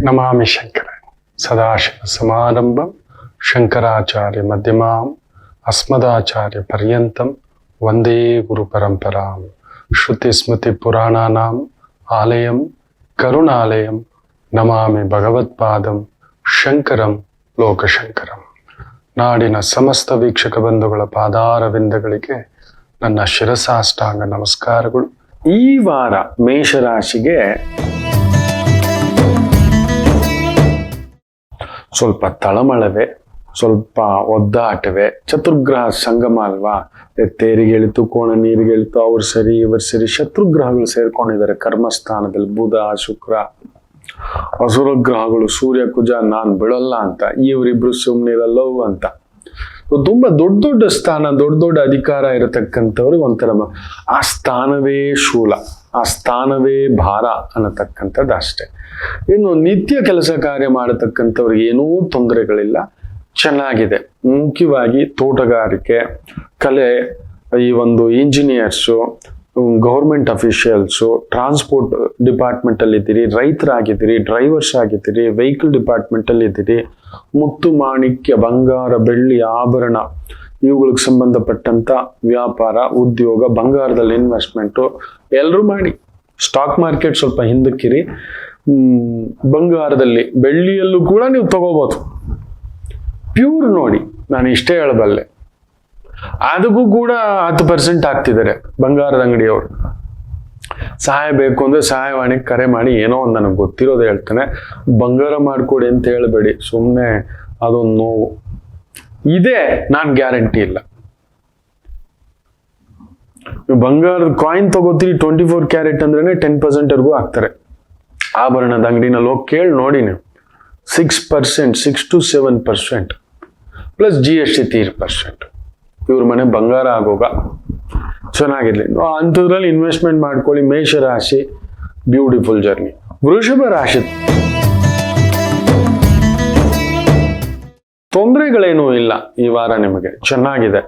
ನಮಾಮಿ ಶಂಕರ ಸದಾಶಿವ ಸಮಾರಂಭಂ ಶಂಕರಾಚಾರ್ಯ ಮಧ್ಯಮಾಂ ಅಸ್ಮದಾಚಾರ್ಯ ಪರ್ಯಂತಂ ವಂದೇ ಗುರು ಪರಂಪರಾಂ ಶ್ರುತಿ ಸ್ಮೃತಿ ಪುರಾಣಾನಾಂ ಆಲಯಂ ಕರುಣಾಲಯಂ ನಮಾಮಿ ಭಗವತ್ಪಾದಂ ಶಂಕರಂ ಲೋಕಶಂಕರಂ. ನಾಡಿನ ಸಮಸ್ತ ವೀಕ್ಷಕ ಬಂಧುಗಳ ಪಾದಾರವಿಂದಗಳಿಗೆ ನನ್ನ ಶಿರಸಾಷ್ಟಾಂಗ ನಮಸ್ಕಾರಗಳು. ಈ ವಾರ ಮೇಷರಾಶಿಗೆ ಸ್ವಲ್ಪ ತಳಮಳವೇ, ಸ್ವಲ್ಪ ಒದ್ದಾಟವೇ. ಚತುರ್ಗ್ರಹ ಸಂಗಮ ಅಲ್ವಾ, ತೇರಿಗೆಳಿತು, ಕೋಣ ನೀರಿಗೆಳಿತು, ಅವ್ರು ಸರಿ ಇವರು ಸರಿ. ಶತ್ರುಗ್ರಹಗಳು ಸೇರ್ಕೊಂಡಿದ್ದಾರೆ ಕರ್ಮಸ್ಥಾನದಲ್ಲಿ. ಬುಧ, ಶುಕ್ರ, ಅಸುರ ಗ್ರಹಗಳು ಸೂರ್ಯ, ಕುಜ. ನಾನ್ ಬಿಡಲ್ಲ ಅಂತ, ಇವರಿಬ್ರು ಸುಮ್ನಿರಲ್ಲವು ಅಂತ. ತುಂಬಾ ದೊಡ್ಡ ದೊಡ್ಡ ಸ್ಥಾನ, ದೊಡ್ಡ ದೊಡ್ಡ ಅಧಿಕಾರ ಇರತಕ್ಕಂಥವ್ರಿಗೆ ಒಂಥರ ಆ ಸ್ಥಾನವೇ ಶೂಲ, ಆ ಸ್ಥಾನವೇ ಭಾರ ಅನ್ನತಕ್ಕಂಥದ್ದು ಅಷ್ಟೇ. ಇನ್ನು ನಿತ್ಯ ಕೆಲಸ ಕಾರ್ಯ ಮಾಡತಕ್ಕಂಥವ್ರಿಗೆ ಏನೂ ತೊಂದರೆಗಳಿಲ್ಲ, ಚೆನ್ನಾಗಿದೆ. ಮುಖ್ಯವಾಗಿ ತೋಟಗಾರಿಕೆ, ಕಲೆ, ಈ ಒಂದು engineers, government officials, transport department ಅಲ್ಲಿ ಇದ್ದೀರಿ, ರೈತರಾಗಿದ್ದೀರಿ, ಡ್ರೈವರ್ಸ್ ಆಗಿದ್ದೀರಿ, ವೆಹಿಕಲ್ ಡಿಪಾರ್ಟ್ಮೆಂಟ್ ಅಲ್ಲಿ ಇದ್ದೀರಿ, ಮುತ್ತು ಮಾಣಿಕ್ಯ, ಬಂಗಾರ, ಬೆಳ್ಳಿ, ಆಭರಣ ಇವುಗಳಿಗೆ ಸಂಬಂಧಪಟ್ಟಂತ ವ್ಯಾಪಾರ, ಉದ್ಯೋಗ, ಬಂಗಾರದಲ್ಲಿ ಇನ್ವೆಸ್ಟ್ಮೆಂಟು ಎಲ್ಲರೂ ಮಾಡಿ. ಸ್ಟಾಕ್ ಮಾರ್ಕೆಟ್ ಸ್ವಲ್ಪ ಹಿಂದಕ್ಕಿರಿ. ಬಂಗಾರದಲ್ಲಿ, ಬೆಳ್ಳಿಯಲ್ಲೂ ಕೂಡ ನೀವು ತಗೋಬಹುದು. ಪ್ಯೂರ್ ನೋಡಿ, ನಾನು ಇಷ್ಟೇ ಹೇಳಬಲ್ಲೆ. ಅದಕ್ಕೂ ಕೂಡ 10% ಆಗ್ತಿದ್ದಾರೆ ಬಂಗಾರದ ಅಂಗಡಿಯವರು. ಸಹಾಯ ಬೇಕು ಅಂದ್ರೆ ಸಹಾಯವಾಣಿಗೆ ಕರೆ ಮಾಡಿ, ಏನೋ ಒಂದು ನನಗೆ ಗೊತ್ತಿರೋದು ಹೇಳ್ತಾನೆ, ಬಂಗಾರ ಮಾಡ್ಕೊಡಿ ಅಂತ ಹೇಳಬೇಡಿ. ಸುಮ್ಮನೆ ಅದೊಂದು ನೋವು ಇದೆ, ನಾನು ಗ್ಯಾರಂಟಿ ಇಲ್ಲ. ಬಂಗಾರದ ಕಾಯಿನ್ ತಗೋತೀರಿ 24 ಕ್ಯಾರೆಟ್ ಅಂದ್ರೇನೆ 10% ಆಗ್ತಾರೆ. ಆಭರಣದ ಅಂಗಡಿನಲ್ಲಿ ಹೋಗಿ ಕೇಳಿ ನೋಡಿ ನೀವು. 6%, 6 to 7% ಪ್ಲಸ್ GST 3%. ಇವ್ರ ಮನೆ ಬಂಗಾರ ಆಗೋಗ ಚೆನ್ನಾಗಿರ್ಲಿ. ಅಂಥದ್ರಲ್ಲಿ ಇನ್ವೆಸ್ಟ್ಮೆಂಟ್ ಮಾಡ್ಕೊಳ್ಳಿ. ಮೇಷರಾಶಿ ಬ್ಯೂಟಿಫುಲ್ ಜರ್ನಿ. ವೃಷಭ ರಾಶಿ ತೊಂದರೆಗಳೇನೂ ಇಲ್ಲ ಈ ವಾರ, ನಿಮಗೆ ಚೆನ್ನಾಗಿದೆ.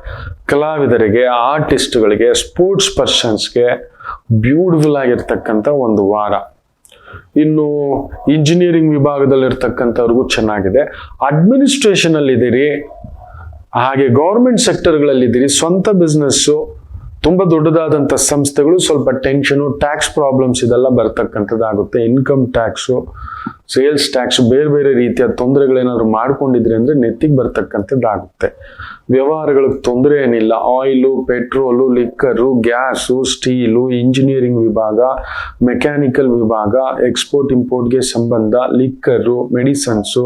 ಕಲಾವಿದರಿಗೆ, ಆರ್ಟಿಸ್ಟ್ಗಳಿಗೆ, ಸ್ಪೋರ್ಟ್ಸ್ ಪರ್ಸನ್ಸ್ಗೆ ಬ್ಯೂಟಿಫುಲ್ ಆಗಿರ್ತಕ್ಕಂಥ ಒಂದು ವಾರ. ಇನ್ನು ಇಂಜಿನಿಯರಿಂಗ್ ವಿಭಾಗದಲ್ಲಿರ್ತಕ್ಕಂಥವ್ರಿಗೂ ಚೆನ್ನಾಗಿದೆ. ಅಡ್ಮಿನಿಸ್ಟ್ರೇಷನ್ ಅಲ್ಲಿ ಇದ್ದೀರಿ, ಹಾಗೆ ಗೌರ್ಮೆಂಟ್ ಸೆಕ್ಟರ್ಗಳಲ್ಲಿದ್ದೀರಿ, ಸ್ವಂತ ಬಿಸ್ನೆಸ್ಸು, ತುಂಬ ದೊಡ್ಡದಾದಂಥ ಸಂಸ್ಥೆಗಳು, ಸ್ವಲ್ಪ ಟೆನ್ಷನು, ಟ್ಯಾಕ್ಸ್ ಪ್ರಾಬ್ಲಮ್ಸ್ ಇದೆಲ್ಲ ಬರ್ತಕ್ಕಂಥದ್ದಾಗುತ್ತೆ. ಇನ್ಕಮ್ ಟ್ಯಾಕ್ಸು, ಸೇಲ್ಸ್ ಟ್ಯಾಕ್ಸು, ಬೇರೆ ಬೇರೆ ರೀತಿಯ ತೊಂದರೆಗಳೇನಾದ್ರು ಮಾಡ್ಕೊಂಡಿದ್ರಿ ಅಂದರೆ ನೆತ್ತಿಗೆ ಬರ್ತಕ್ಕಂಥದ್ದಾಗುತ್ತೆ. ವ್ಯವಹಾರಗಳಿಗೆ ತೊಂದರೆ ಏನಿಲ್ಲ. Oil, petrol, liquor, gas, steel, engineering ವಿಭಾಗ, ಮೆಕ್ಯಾನಿಕಲ್ ವಿಭಾಗ, ಎಕ್ಸ್ಪೋರ್ಟ್ ಇಂಪೋರ್ಟ್ಗೆ ಸಂಬಂಧ, ಲಿಕ್ಕರು, ಮೆಡಿಸನ್ಸು,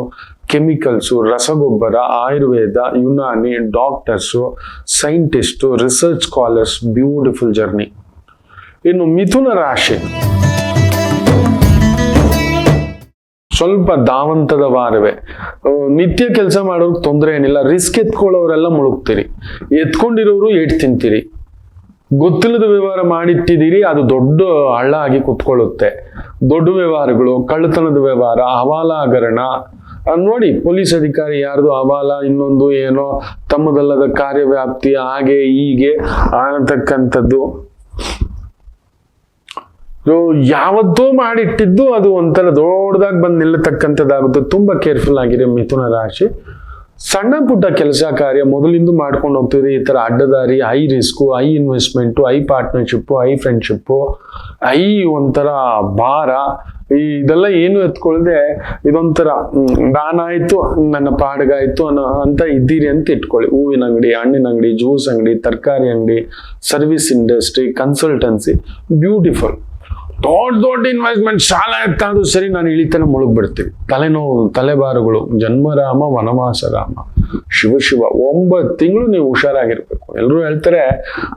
ಕೆಮಿಕಲ್ಸು, ರಸಗೊಬ್ಬರ, Ayurveda, Unani, doctors, scientist, research scholars, beautiful journey. ಇನ್ನು ಮಿಥುನ ರಾಶಿ ಸ್ವಲ್ಪ ಧಾವಂತದ ವಾರವೇ. ನಿತ್ಯ ಕೆಲಸ ಮಾಡೋರ್ಗೆ ತೊಂದರೆ ಏನಿಲ್ಲ. ರಿಸ್ಕ್ ಎತ್ಕೊಳ್ಳೋರೆಲ್ಲ ಮುಳುಗ್ತೀರಿ, ಎತ್ಕೊಂಡಿರೋರು ಏಟ್ ತಿಂತೀರಿ. ಗೊತ್ತಿಲ್ಲದ ವ್ಯವಹಾರ ಮಾಡಿಟ್ಟಿದ್ದೀರಿ, ಅದು ದೊಡ್ಡ ಹಳ್ಳ ಆಗಿ ಕುತ್ಕೊಳ್ಳುತ್ತೆ. ದೊಡ್ಡ ವ್ಯವಹಾರಗಳು, ಕಳ್ಳತನದ ವ್ಯವಹಾರ, ಹವಾಲಾ ಹಗರಣ ನೋಡಿ. ಪೊಲೀಸ್ ಅಧಿಕಾರಿ ಯಾರ್ದು ಹವಾಲ, ಇನ್ನೊಂದು ಏನೋ ತಮ್ಮದಲ್ಲದ ಕಾರ್ಯವ್ಯಾಪ್ತಿ, ಹಾಗೆ ಹೀಗೆ ಅನ್ನತಕ್ಕಂಥದ್ದು ಯಾವತ್ತೋ ಮಾಡಿಟ್ಟಿದ್ದು ಅದು ಒಂಥರ ದೊಡ್ಡದಾಗಿ ಬಂದು ನಿಲ್ಲತಕ್ಕಂಥದ್ದಾಗುತ್ತೆ. ತುಂಬಾ ಕೇರ್ಫುಲ್ ಆಗಿರಿ ಮಿಥುನ ರಾಶಿ. ಸಣ್ಣ ಪುಟ್ಟ ಕೆಲಸ ಕಾರ್ಯ ಮೊದಲಿಂದ ಮಾಡ್ಕೊಂಡು ಹೋಗ್ತೀರಿ. ಈ ತರ ಅಡ್ಡದಾರಿ, high risk, high investment, high partnership, high friendship, high ಒಂಥರ ಭಾರ, ಇದೆಲ್ಲ ಏನು ಎತ್ಕೊಳ್ಳದೆ ಇದೊಂಥರ ನಾನಾಯ್ತು ನನ್ನ ಪಾಡ್ಗಾಯ್ತು ಅಂತ ಇದ್ದೀರಿ ಅಂತ ಇಟ್ಕೊಳ್ಳಿ. ಹೂವಿನ ಅಂಗಡಿ, ಹಣ್ಣಿನ ಅಂಗಡಿ, ಜ್ಯೂಸ್ ಅಂಗಡಿ, ತರಕಾರಿ ಅಂಗಡಿ, ಸರ್ವಿಸ್ ಇಂಡಸ್ಟ್ರಿ, ಕನ್ಸಲ್ಟೆನ್ಸಿ, ಬ್ಯೂಟಿಫುಲ್. ದೊಡ್ಡ ದೊಡ್ಡ ಇನ್ವೆಸ್ಟ್ಮೆಂಟ್, ಸಾಲ ಎತ್ತಾದ್ರೂ ಸರಿ ನಾನು ಇಳಿತಾನೆ ಮುಳುಗ್ಬಿಡ್ತೀವಿ. ತಲೆನೋವು, ತಲೆಬಾರುಗಳು, ಜನ್ಮರಾಮ ವನವಾಸರಾಮ, ಶಿವ 9 ತಿಂಗಳು ನೀವು ಹುಷಾರಾಗಿರ್ಬೇಕು. ಎಲ್ಲರೂ ಹೇಳ್ತಾರೆ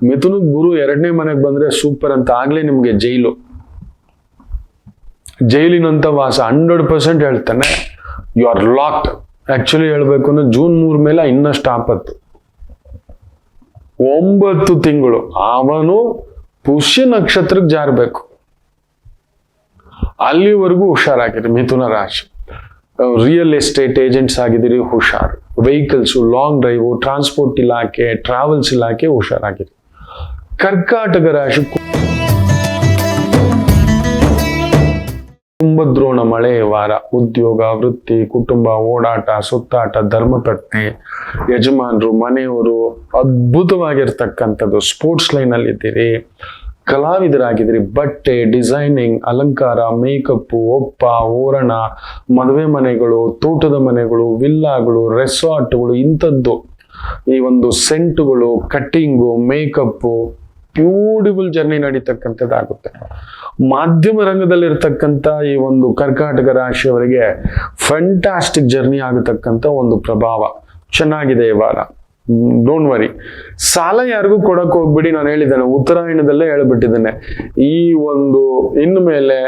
ಮಿಥುನಕ್ಕೆ ಗುರು 2ನೇ ಮನೆಗೆ ಬಂದ್ರೆ ಸೂಪರ್ ಅಂತ. ಆಗ್ಲೇ ನಿಮ್ಗೆ ಜೈಲಿನಂತ ವಾಸ 100% ಹೇಳ್ತಾನೆ. You are locked. ಆಕ್ಚುಲಿ ಹೇಳ್ಬೇಕು ಅಂದ್ರೆ ಜೂನ್ 3 ಮೇಲೆ ಇನ್ನಷ್ಟು ಆಪತ್ತು. 9 ತಿಂಗಳು ಅವನು ಪುಷ್ಯ ನಕ್ಷತ್ರಕ್ಕೆ ಜಾರಬೇಕು. ಅಲ್ಲಿವರೆಗೂ ಹುಷಾರಾಗಿರಿ ಮಿಥುನ ರಾಶಿ. ರಿಯಲ್ ಎಸ್ಟೇಟ್ ಏಜೆಂಟ್ಸ್ ಆಗಿದ್ದೀರಿ, ಹುಷಾರು. ವೆಹಿಕಲ್ಸು, ಲಾಂಗ್ ಡ್ರೈವು, ಟ್ರಾನ್ಸ್ಪೋರ್ಟ್ ಇಲಾಖೆ, ಟ್ರಾವೆಲ್ಸ್ ಇಲಾಖೆ, ಹುಷಾರಾಗಿರಿ. ಕರ್ಕಾಟಕ ರಾಶಿ ಕುಂಭದ್ರೋಣ ಮಳೆಯ ವಾರ. ಉದ್ಯೋಗ, ವೃತ್ತಿ, ಕುಟುಂಬ, ಓಡಾಟ, ಸುತ್ತಾಟ, ಧರ್ಮಪತ್ನಿ, ಯಜಮಾನರು, ಮನೆಯವರು, ಅದ್ಭುತವಾಗಿರ್ತಕ್ಕಂಥದ್ದು. ಸ್ಪೋರ್ಟ್ಸ್ ಲೈನ್ ಅಲ್ಲಿ ಇದ್ದೀರಿ, ಕಲಾವಿದರಾಗಿದ್ದೀರಿ, ಬಟ್ಟೆ, ಡಿಸೈನಿಂಗ್, ಅಲಂಕಾರ, ಮೇಕಪ್ಪು, ಒಪ್ಪ, ಓರಣ, ಮದುವೆ ಮನೆಗಳು, ತೋಟದ ಮನೆಗಳು, ವಿಲ್ಲಾಗಳು, ರೆಸಾರ್ಟ್ಗಳು, ಇಂಥದ್ದು ಈ ಒಂದು ಸೆಂಟುಗಳು, ಕಟ್ಟಿಂಗು, ಮೇಕಪ್ಪು, ಬ್ಯೂಟಿಫುಲ್ ಜರ್ನಿ ನಡೀತಕ್ಕಂಥದ್ದಾಗುತ್ತೆ. ಮಾಧ್ಯಮ ರಂಗದಲ್ಲಿರ್ತಕ್ಕಂಥ ಈ ಒಂದು ಕರ್ಕಾಟಕ ರಾಶಿಯವರಿಗೆ ಫ್ಯಾಂಟಾಸ್ಟಿಕ್ ಜರ್ನಿ ಆಗತಕ್ಕಂಥ ಒಂದು ಪ್ರಭಾವ ಚೆನ್ನಾಗಿದೆ ಈ ವಾರ. Don't worry. ಸಾಲ ಯಾರಿಗೂ ಕೊಡಕ್ ಹೋಗ್ಬಿಡಿ. ನಾನು ಹೇಳಿದ್ದೇನೆ, ಉತ್ತರಾಯಣದಲ್ಲೇ ಹೇಳ್ಬಿಟ್ಟಿದ್ದೇನೆ, ಈ ಒಂದು ಇನ್ಮೇಲೆ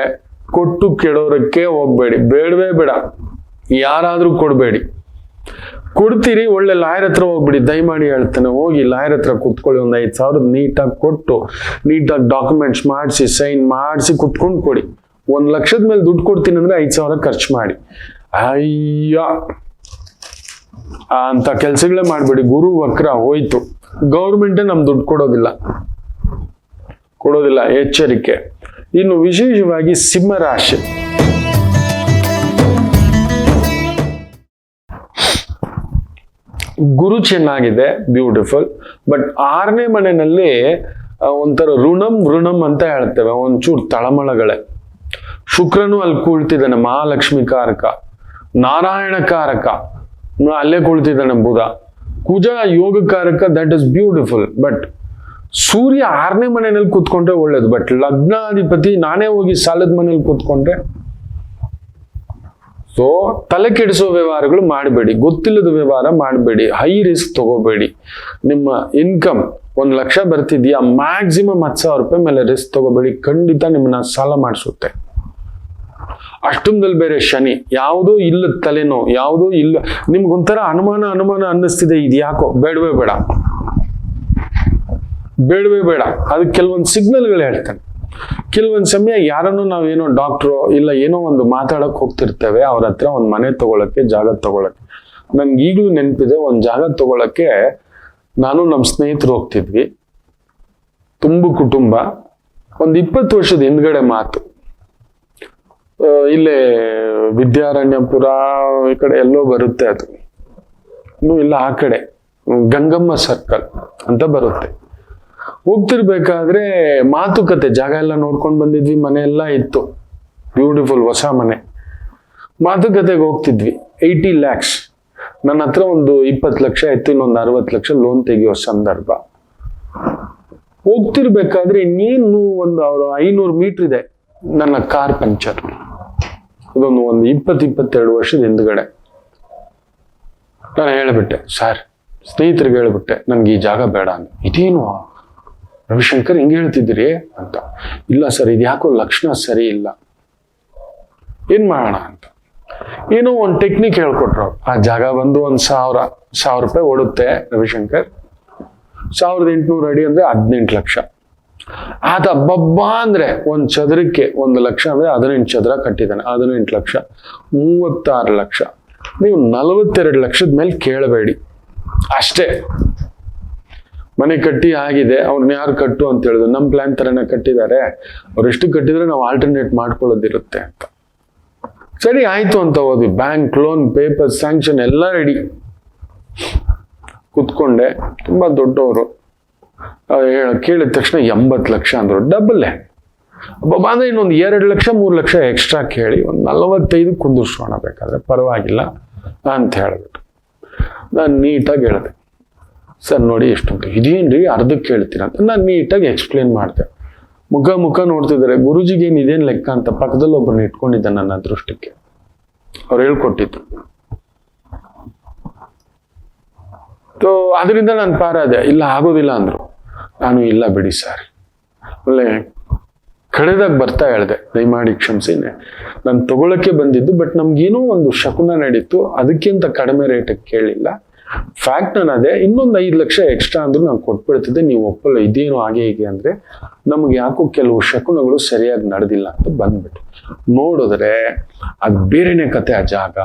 ಕೊಟ್ಟು ಕೆಡೋರಕ್ಕೆ ಹೋಗ್ಬೇಡಿ. ಬೇಡವೇ ಬೇಡ, ಯಾರಾದ್ರೂ ಕೊಡಬೇಡಿ. ಕೊಡ್ತೀರಿ, ಒಳ್ಳೆ ಲಾಯರ್ ಹತ್ರ ಹೋಗ್ಬಿಡಿ. ದಯಮಾಡಿ ಹೇಳ್ತಾನೆ, ಹೋಗಿ ಲಾಯರ್ ಹತ್ರ ಕುತ್ಕೊಳ್ಳಿ, ಒಂದು 5,000 ನೀಟಾಗಿ ಕೊಟ್ಟು, ನೀಟಾಗಿ ಡಾಕ್ಯುಮೆಂಟ್ಸ್ ಮಾಡಿಸಿ, ಸೈನ್ ಮಾಡಿಸಿ ಕುತ್ಕೊಂಡು ಕೊಡಿ. 1,00,000 ಮೇಲೆ ದುಡ್ಡು ಕೊಡ್ತೀನಿ ಅಂದ್ರೆ 5,000 ಖರ್ಚು ಮಾಡಿ. ಅಯ್ಯ ಅಂತ ಕೆಲ್ಸಗಳೇ ಮಾಡ್ಬೇಡಿ. ಗುರು ವಕ್ರ ಹೋಯ್ತು. ಗೌರ್ಮೆಂಟೇ ನಮ್ ದುಡ್ಡು ಕೊಡೋದಿಲ್ಲ, ಎಚ್ಚರಿಕೆ. ಇನ್ನು ವಿಶೇಷವಾಗಿ ಸಿಂಹ ರಾಶಿ. ಗುರು ಚೆನ್ನಾಗಿದೆ, ಬ್ಯೂಟಿಫುಲ್. ಬಟ್ 6ನೇ ಮನೆಯಲ್ಲಿ ಒಂಥರ ಋಣಂ ಅಂತ ಹೇಳ್ತೇವೆ, ಒಂಚೂರು ತಳಮಳಗಳೇ. ಶುಕ್ರನು ಅಲ್ಲಿ ಕುಳ್ತಿದ್ದಾನೆ, ಮಹಾಲಕ್ಷ್ಮಿ ಕಾರಕ, ನಾರಾಯಣ ಕಾರಕ, ಅಲ್ಲೇ ಕುಳ್ತಿದ್ದಾನೆ ಬುಧ. ಕುಜ ಯೋಗಕಾರಕ, ದಟ್ ಇಸ್ ಬ್ಯೂಟಿಫುಲ್. ಬಟ್ ಸೂರ್ಯ 6ನೇ ಮನೆಯಲ್ಲಿ ಕೂತ್ಕೊಂಡ್ರೆ ಒಳ್ಳೇದು. ಬಟ್ ಲಗ್ನಾಧಿಪತಿ ನಾನೇ ಹೋಗಿ ಸಾಲದ ಮನೇಲಿ ಕೂತ್ಕೊಂಡ್ರೆ, ಸೊ ತಲೆ ಕೆಡಿಸೋ ವ್ಯವಹಾರಗಳು ಮಾಡಬೇಡಿ, ಗೊತ್ತಿಲ್ಲದ ವ್ಯವಹಾರ ಮಾಡಬೇಡಿ, ಹೈ ರಿಸ್ಕ್ ತಗೋಬೇಡಿ. ನಿಮ್ಮ ಇನ್ಕಮ್ 1,00,000 ಬರ್ತಿದ್ಯಾ, ಮ್ಯಾಕ್ಸಿಮಮ್ 10,000 ರೂಪಾಯಿ ಮೇಲೆ ರಿಸ್ಕ್ ತಗೋಬೇಡಿ. ಖಂಡಿತ ನಿಮ್ಮನ್ನ ಸಾಲ ಮಾಡಿಸುತ್ತೆ. ಅಷ್ಟೊಂದಲ್ಲಿ ಬೇರೆ ಶನಿ, ಯಾವುದೋ ಇಲ್ಲ ತಲೆನೋ, ಯಾವುದೋ ಇಲ್ಲ, ನಿಮ್ಗೊಂಥರ ಅನುಮಾನ ಅನ್ನಿಸ್ತಿದೆ, ಇದು ಯಾಕೋ. ಬೇಡವೇ ಬೇಡ. ಅದಕ್ಕೆ ಕೆಲವೊಂದು ಸಿಗ್ನಲ್ಗಳು ಹೇಳ್ತಾನೆ. ಕೆಲವೊಂದು ಸಮಯ ಯಾರನ್ನು ನಾವೇನೋ ಡಾಕ್ಟ್ರು ಇಲ್ಲ ಏನೋ ಒಂದು ಮಾತಾಡಕ್ ಹೋಗ್ತಿರ್ತೇವೆ, ಅವ್ರ ಹತ್ರ ಒಂದು ಮನೆ ತಗೊಳಕ್ಕೆ, ಜಾಗ ತಗೊಳಕ್ಕೆ. ನನ್ಗೆ ಈಗಲೂ ನೆನಪಿದೆ, ಒಂದು ಜಾಗ ತಗೊಳಕ್ಕೆ ನಾನು ನಮ್ಮ ಸ್ನೇಹಿತರು ಹೋಗ್ತಿದ್ವಿ, ತುಂಬು ಕುಟುಂಬ. ಒಂದು 20 ವರ್ಷದ ಹಿಂದ್ಗಡೆ ಮಾತು. ಇಲ್ಲೇ ವಿದ್ಯಾರಣ್ಯಪುರ ಈ ಕಡೆ ಎಲ್ಲೋ ಬರುತ್ತೆ, ಅದು ಇನ್ನು ಇಲ್ಲ ಆ ಕಡೆ ಗಂಗಮ್ಮ ಸರ್ಕಲ್ ಅಂತ ಬರುತ್ತೆ. ಹೋಗ್ತಿರ್ಬೇಕಾದ್ರೆ ಮಾತುಕತೆ, ಜಾಗ ಎಲ್ಲ ನೋಡ್ಕೊಂಡು ಬಂದಿದ್ವಿ, ಮನೆ ಎಲ್ಲ ಇತ್ತು, ಬ್ಯೂಟಿಫುಲ್ ಹೊಸ ಮನೆ. ಮಾತುಕತೆಗೆ ಹೋಗ್ತಿದ್ವಿ. 80 lakhs ನನ್ನ ಹತ್ರ ಒಂದು 20 ಲಕ್ಷ ಇತ್ತು, ಇನ್ನೊಂದು 60 ಲಕ್ಷ ಲೋನ್ ತೆಗಿಯೋ ಸಂದರ್ಭ. ಹೋಗ್ತಿರ್ಬೇಕಾದ್ರೆ ಇನ್ನೇನು ಒಂದು 500 ಮೀಟರ್ ಇದೆ, ನನ್ನ ಕಾರ್ ಪಂಚರ್. ಇದೊಂದು 20-22 ವರ್ಷದ ಹಿಂದ್ಗಡೆ. ನಾನು ಹೇಳ್ಬಿಟ್ಟೆ, ಸರ್ ಸ್ನೇಹಿತರಿಗೆ ಹೇಳ್ಬಿಟ್ಟೆ, ನನ್ಗೆ ಈ ಜಾಗ ಬೇಡ ಅಂತ. ಇದೇನು ರವಿಶಂಕರ್ ಹಿಂಗೆ ಹೇಳ್ತಿದ್ದೀರಿ ಅಂತ. ಇಲ್ಲ ಸರ್, ಇದು ಯಾಕೋ ಲಕ್ಷಣ ಸರಿ ಇಲ್ಲ, ಏನ್ ಮಾಡೋಣ ಅಂತ. ಏನೋ ಒಂದು ಟೆಕ್ನಿಕ್ ಹೇಳ್ಕೊಟ್ರು. ಆ ಜಾಗ ಬಂದು 1,000 ರೂಪಾಯಿ ಓಡುತ್ತೆ ರವಿಶಂಕರ್. 1,800 ಅಡಿ ಅಂದ್ರೆ 18 ಲಕ್ಷ. ಆತ ಬಬ್ಬಾ ಅಂದ್ರೆ ಒಂದು ಚದರಕ್ಕೆ 1 ಲಕ್ಷ ಅಂದ್ರೆ 18 ಚದರ ಕಟ್ಟಿದ್ದಾನೆ. 18 ಲಕ್ಷ 36 ಲಕ್ಷ. ನೀವು 42 ಲಕ್ಷದ ಮೇಲೆ ಕೇಳಬೇಡಿ ಅಷ್ಟೇ. ಮನೆ ಕಟ್ಟಿ ಆಗಿದೆ, ಅವ್ರನ್ನ ಯಾರು ಕಟ್ಟು ಅಂತ ಹೇಳಿದ್ರು. ನಮ್ಮ ಪ್ಲಾನ್ ತರನೇ ಕಟ್ಟಿದ್ದಾರೆ, ಅವ್ರು ಎಷ್ಟು ಕಟ್ಟಿದ್ರೆ ನಾವು ಆಲ್ಟರ್ನೇಟ್ ಮಾಡ್ಕೊಳ್ಳೋದಿರುತ್ತೆ ಅಂತ. ಸರಿ ಆಯ್ತು ಅಂತ ಹೋದ್ವಿ. ಬ್ಯಾಂಕ್ ಲೋನ್, ಪೇಪರ್, ಸ್ಯಾಂಕ್ಷನ್ ಎಲ್ಲ ರೆಡಿ. ಕುತ್ಕೊಂಡೆ, ತುಂಬಾ ದೊಡ್ಡವರು. ಕೇಳಿದ ತಕ್ಷಣ 80 ಲಕ್ಷ ಅಂದ್ರು. ಡಬಲ್ಲೇ ಅಂದ್ರೆ ಇನ್ನೊಂದು 2 ಲಕ್ಷ 3 ಲಕ್ಷ ಎಕ್ಸ್ಟ್ರಾ ಕೇಳಿ ಒಂದು 45 ಕುಂದಿರ್ಸೋಣ, ಬೇಕಾದ್ರೆ ಪರವಾಗಿಲ್ಲ ಅಂತ ಹೇಳ್ಬಿಟ್ಟು ನಾನು ನೀಟಾಗಿ ಹೇಳಿದೆ, ಸರ್ ನೋಡಿ ಎಷ್ಟುಂಟು, ಇದೇನ್ರಿ ಅರ್ಧಕ್ಕೆ ಹೇಳ್ತೀರ ಅಂತ ನಾನು ನೀಟಾಗಿ ಎಕ್ಸ್ಪ್ಲೇನ್ ಮಾಡಿದೆ. ಮುಖ ನೋಡ್ತಿದ್ದಾರೆ. ಗುರುಜಿಗೆ ಇದೇನ್ ಲೆಕ್ಕ ಅಂತ ಪಕ್ಕದಲ್ಲಿ ಒಬ್ಬರನ್ನ ಇಟ್ಕೊಂಡಿದ್ದೆ ನನ್ನ ಅದೃಷ್ಟಕ್ಕೆ. ಅವ್ರು ಹೇಳ್ಕೊಟ್ಟಿದ್ರು. ಅದರಿಂದ ನಾನು ಪಾರಾದೆ. ಇಲ್ಲ ಆಗೋದಿಲ್ಲ ಅಂದ್ರು. ನಾನು ಇಲ್ಲ ಬಿಡಿ ಸರ್, ಒಳ್ಳೆ ಕಡೆದಾಗ ಬರ್ತಾ ಹೇಳ್ದೆ, ದಯಮಾಡಿ ಕ್ಷಮಿಸಿನೆ, ನಾನು ತಗೊಳಕ್ಕೆ ಬಂದಿದ್ದು, ಬಟ್ ನಮ್ಗೇನೋ ಒಂದು ಶಕುನ ನಡೀತು, ಅದಕ್ಕಿಂತ ಕಡಿಮೆ ರೇಟಿಗೆ ಕೇಳಿಲ್ಲ. ಫ್ಯಾಕ್ಟ್ ನಾನು ಅದೇ, ಇನ್ನೊಂದು 5 ಲಕ್ಷ ಎಕ್ಸ್ಟ್ರಾ ಅಂದ್ರೂ ನಾನು ಕೊಟ್ಬಿಡ್ತಿದ್ದೆ, ನೀವು ಒಪ್ಪಲ್ಲ, ಇದೇನು ಹಾಗೆ ಹೀಗೆ ಅಂದ್ರೆ ನಮ್ಗೆ ಯಾಕೋ ಕೆಲವು ಶಕುನಗಳು ಸರಿಯಾಗಿ ನಡೆದಿಲ್ಲ ಅಂತ ಬಂದ್ಬಿಟ್ಟು ನೋಡಿದ್ರೆ ಅದು ಬೇರೆನೆ ಕತೆ. ಆ ಜಾಗ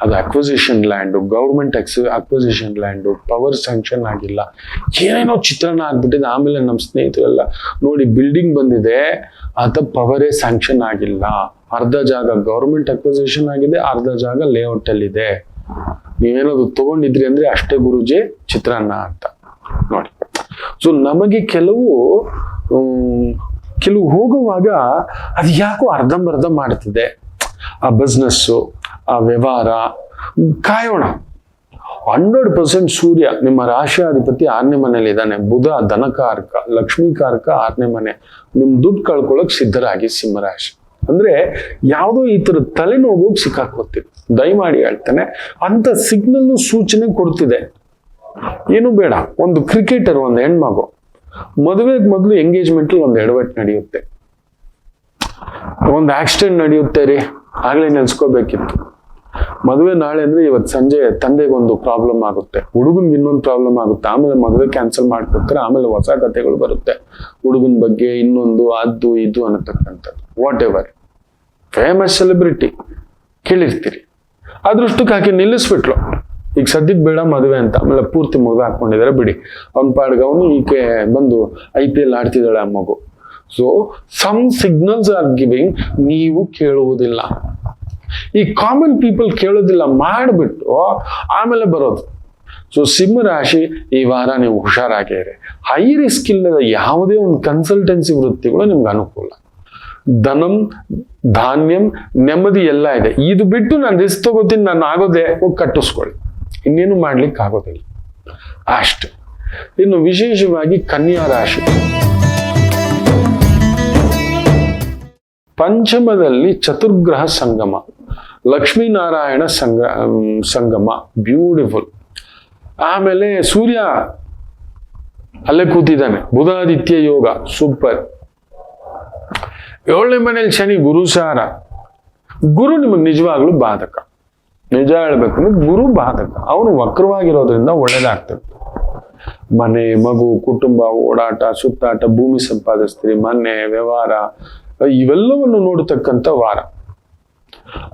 ಅದು acquisition land, government acquisition land, power sanction ಆಗಿಲ್ಲ, ಏನೇನೋ ಚಿತ್ರಣ ಆಗ್ಬಿಟ್ಟಿದೆ. ಆಮೇಲೆ ನಮ್ಮ ಸ್ನೇಹಿತರೆಲ್ಲ ನೋಡಿ ಬಿಲ್ಡಿಂಗ್ ಬಂದಿದೆ, ಆತ ಪವರೇ ಸ್ಯಾಂಕ್ಷನ್ ಆಗಿಲ್ಲ, ಅರ್ಧ ಜಾಗ ಗೌರ್ಮೆಂಟ್ ಅಕ್ವಿಸಿಷನ್ ಆಗಿದೆ, ಅರ್ಧ ಜಾಗ ಲೇಔಟ್ ಅಲ್ಲಿ ಇದೆ, ನೀವೇನಾದ್ರು ತಗೊಂಡಿದ್ರಿ ಅಂದ್ರೆ ಅಷ್ಟೇ ಗುರುಜಿ ಚಿತ್ರಾನ್ನ ಅಂತ ನೋಡಿ. ಸೊ ನಮಗೆ ಕೆಲವು ಹೋಗುವಾಗ ಅದು ಯಾಕೋ ಅರ್ಧಂಬರ್ಧ ಮಾಡ್ತಿದೆ ಆ ಬಿಸ್ನೆಸ್ಸು, ಆ ವ್ಯವಹಾರ. ಕಾಯೋಣ. 100% ಸೂರ್ಯ ನಿಮ್ಮ ರಾಶಿಯಾಧಿಪತಿ 6ನೇ ಮನೇಲಿ ಇದ್ದಾನೆ, ಬುಧ ಧನಕಾರಕ, ಲಕ್ಷ್ಮೀಕಾರಕ 6ನೇ ಮನೆ, ನಿಮ್ ದುಡ್ಡು ಕಳ್ಕೊಳಕ್ ಸಿದ್ಧರಾಗಿ ಸಿಂಹರಾಶಿ. ಅಂದ್ರೆ ಯಾವುದೋ ಈ ತರ ತಲೆನೋವು ಸಿಕ್ಕಾಕೋತೀವಿ. ದಯಮಾಡಿ ಹೇಳ್ತಾನೆ, ಅಂತ ಸಿಗ್ನಲ್ ಸೂಚನೆ ಕೊಡ್ತಿದೆ. ಏನು ಬೇಡ, ಒಂದು ಕ್ರಿಕೆಟರ್, ಒಂದು ಹೆಣ್ಮಗು ಮದುವೆಗೆ ಮೊದಲು ಎಂಗೇಜ್ಮೆಂಟ್ ಒಂದು ಎಡವಟ್ಟು ನಡೆಯುತ್ತೆ, ಒಂದು ಆಕ್ಸಿಡೆಂಟ್ ನಡೆಯುತ್ತೆ ರೀ, ಆಗ್ಲೇ ನೆನ್ಸ್ಕೋಬೇಕಿತ್ತು. ಮದುವೆ ನಾಳೆ ಅಂದ್ರೆ ಇವತ್ತು ಸಂಜೆ ತಂದೆಗೊಂದು ಪ್ರಾಬ್ಲಮ್ ಆಗುತ್ತೆ, ಹುಡುಗನ್ಗೆ ಇನ್ನೊಂದು ಪ್ರಾಬ್ಲಮ್ ಆಗುತ್ತೆ, ಆಮೇಲೆ ಮದುವೆ ಕ್ಯಾನ್ಸಲ್ ಮಾಡ್ಕೊಡ್ತಾರೆ, ಆಮೇಲೆ ಹೊಸ ಕಥೆಗಳು ಬರುತ್ತೆ ಹುಡುಗನ ಬಗ್ಗೆ, ಇನ್ನೊಂದು ಅದು ಇದು ಅನ್ನತಕ್ಕಂಥದ್ದು. ವಾಟ್ ಎವರ್, ಫೇಮಸ್ ಸೆಲೆಬ್ರಿಟಿ ಕೇಳಿರ್ತೀರಿ, ಅದೃಷ್ಟಕ್ಕೆ ಹಾಕಿ ನಿಲ್ಲಿಸ್ಬಿಟ್ಲು, ಈಗ ಸದ್ಯಕ್ಕೆ ಬೇಡ ಮದುವೆ ಅಂತ, ಆಮೇಲೆ ಪೂರ್ತಿ ಮದುವೆ ಹಾಕೊಂಡಿದ್ದಾರೆ ಬಿಡಿ, ಅವ್ನ ಪಾಡ್ಗೆ ಅವನು, ಈಕೆ ಬಂದು IPL ಆಡ್ತಿದ್ದಾಳೆ ಆ ಮಗು. So some signals are giving, ನೀವು ಕೇಳುವುದಿಲ್ಲ, ಈ ಕಾಮನ್ ಪೀಪಲ್ ಕೇಳೋದಿಲ್ಲ, ಮಾಡಿಬಿಟ್ಟು ಆಮೇಲೆ ಬರೋದು. ಸೊ ಸಿಂಹರಾಶಿ ಈ ವಾರ ನೀವು ಹುಷಾರಾಗಿರಿ. ಹೈ ರಿಸ್ಕ್ ಇಲ್ಲದ ಯಾವುದೇ ಒಂದು ಕನ್ಸಲ್ಟೆನ್ಸಿ ವೃತ್ತಿಗಳು ನಿಮ್ಗೆ ಅನುಕೂಲ. ಧನಂ ಧಾನ್ಯಂ ನೆಮ್ಮದಿ ಎಲ್ಲ ಇದೆ. ಇದು ಬಿಟ್ಟು ನಾನು ರಿಸ್ಕ್ ತಗೋತೀನಿ, ನಾನು ಆಗೋದೇ ಹೋಗಿ ಕಟ್ಟಿಸ್ಕೊಳ್ಳಿ, ಇನ್ನೇನು ಮಾಡ್ಲಿಕ್ಕೆ ಆಗೋದಿಲ್ಲ ಅಷ್ಟೆ. ಇನ್ನು ವಿಶೇಷವಾಗಿ ಕನ್ಯಾ ರಾಶಿ, ಪಂಚಮದಲ್ಲಿ ಚತುರ್ಗ್ರಹ ಸಂಗಮ, ಲಕ್ಷ್ಮೀನಾರಾಯಣ ಸಂಗಮ, ಬ್ಯೂಟಿಫುಲ್. ಆಮೇಲೆ ಸೂರ್ಯ ಅಲ್ಲೇ ಕೂತಿದ್ದಾನೆ, ಬುಧಾದಿತ್ಯ ಯೋಗ, ಸೂಪರ್. 7ನೇ ಮನೇಲಿ ಶನಿ, ಗುರು ಸಾರ. ಗುರು ನಿಮಗೆ ನಿಜವಾಗ್ಲೂ ಬಾಧಕ, ನಿಜ ಹೇಳ್ಬೇಕಂದ್ರೆ ಗುರು ಬಾಧಕ. ಅವನು ವಕ್ರವಾಗಿರೋದ್ರಿಂದ ಒಳ್ಳೇದಾಗ್ತದೆ. ಮನೆ, ಮಗು, ಕುಟುಂಬ, ಓಡಾಟ, ಸುತ್ತಾಟ, ಭೂಮಿ ಸಂಪಾದಿಸ್ತೀರಿ, ಮನೆ, ವ್ಯವಹಾರ, ಇವೆಲ್ಲವನ್ನು ನೋಡತಕ್ಕಂಥ ವಾರ.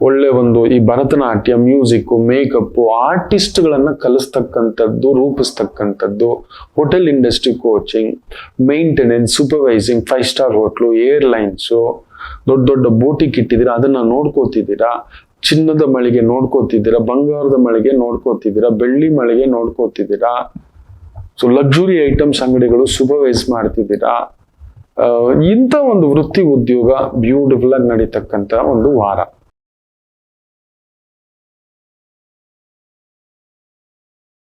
ಒಳ್ಳೆ ಒಂದು ಈ ಭರತನಾಟ್ಯ, ಮ್ಯೂಸಿಕ್, ಮೇಕಪ್, ಆರ್ಟಿಸ್ಟ್ಗಳನ್ನ ಕಲಿಸ್ತಕ್ಕಂಥದ್ದು, ರೂಪಿಸ್ತಕ್ಕಂಥದ್ದು, hotel industry coaching, maintenance, supervising, 5 star hotel, airlines, ದೊಡ್ಡ ದೊಡ್ಡ ಬೋಟಿಗೆ ಇಟ್ಟಿದ್ದೀರಾ, ಅದನ್ನ ನೋಡ್ಕೋತಿದ್ದೀರಾ, ಚಿನ್ನದ ಮಳಿಗೆ ನೋಡ್ಕೋತಿದ್ದೀರಾ, ಬಂಗಾರದ ಮಳಿಗೆ ನೋಡ್ಕೋತಿದ್ದೀರಾ, ಬೆಳ್ಳಿ ಮಳಿಗೆ ನೋಡ್ಕೋತಿದ್ದೀರಾ, ಸೊ ಲಕ್ಸುರಿ ಐಟಮ್ಸ್ ಅಂಗಡಿಗಳು ಸೂಪರ್ವೈಸ್ ಮಾಡ್ತಿದ್ದೀರಾ. ಇಂಥ ಒಂದು ವೃತ್ತಿ ಉದ್ಯೋಗ ಬ್ಯೂಟಿಫುಲ್ ಆಗಿ ನಡೀತಕ್ಕಂಥ ಒಂದು ವಾರ.